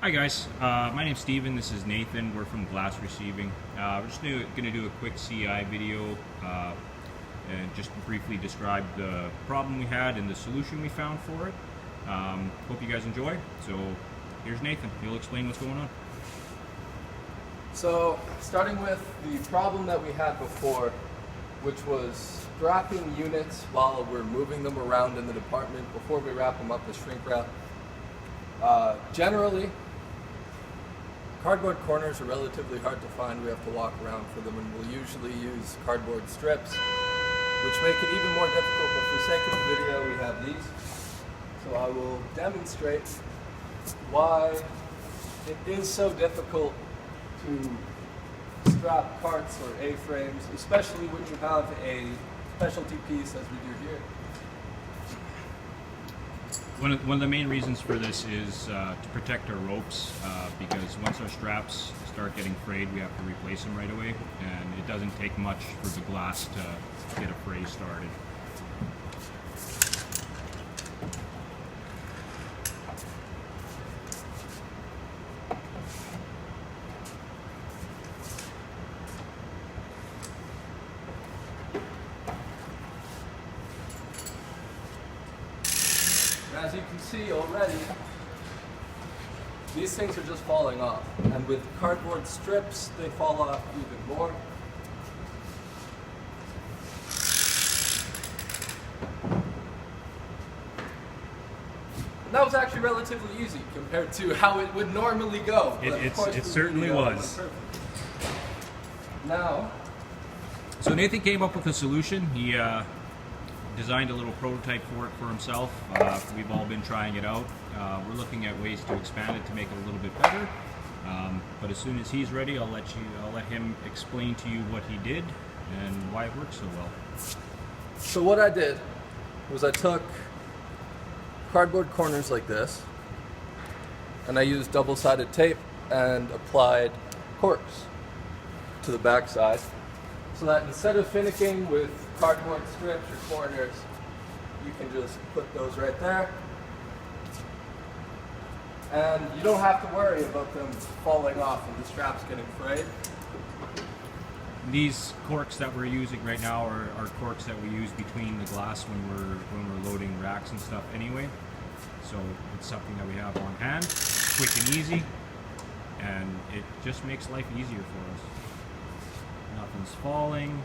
Hi guys, my name's Steven, this is Nathan, we're from Glass Receiving. We're just going to do a quick CI video and just briefly describe the problem we had and the solution we found for it. Hope you guys enjoy. So here's Nathan, he'll explain what's going on. So starting with the problem that we had before, which was strapping units while we're moving them around in the department before we wrap them up with shrink wrap. Generally, cardboard corners are relatively hard to find. We have to walk around for them, and we'll usually use cardboard strips, which make it even more difficult, but for the sake of the video, we have these. So I will demonstrate why it is so difficult to strap carts or A-frames, especially when you have a specialty piece as we do here. One of the main reasons for this is to protect our ropes, because once our straps start getting frayed, we have to replace them right away, and it doesn't take much for the glass to get a fray started. As you can see already, these things are just falling off. And with cardboard strips, they fall off even more. And that was actually relatively easy compared to how it would normally go. It certainly was. Now, so Nathan came up with a solution. He designed a little prototype for it for himself. We've all been trying it out. We're looking at ways to expand it to make it a little bit better. But as soon as he's ready, I'll let him explain to you what he did and why it works so well. so what I did was I took cardboard corners like this, and I used double-sided tape and applied corks to the back side, so that instead of finicking with cardboard strips or corners, you can just put those right there. And you don't have to worry about them falling off and the straps getting frayed. These corks that we're using right now are corks that we use between the glass when we're loading racks and stuff anyway. So it's something that we have on hand, quick and easy, and it just makes life easier for us. Nothing's falling.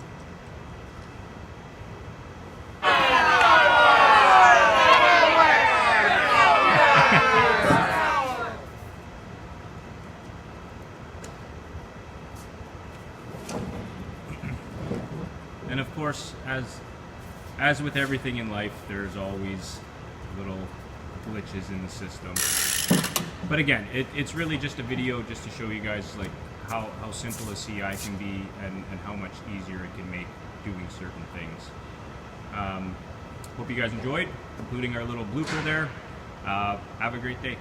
And of course, as with everything in life, there's always little glitches in the system. But again, it's really just a video just to show you guys like how simple a CI can be and how much easier it can make doing certain things. Hope you guys enjoyed, including our little blooper there. Have a great day.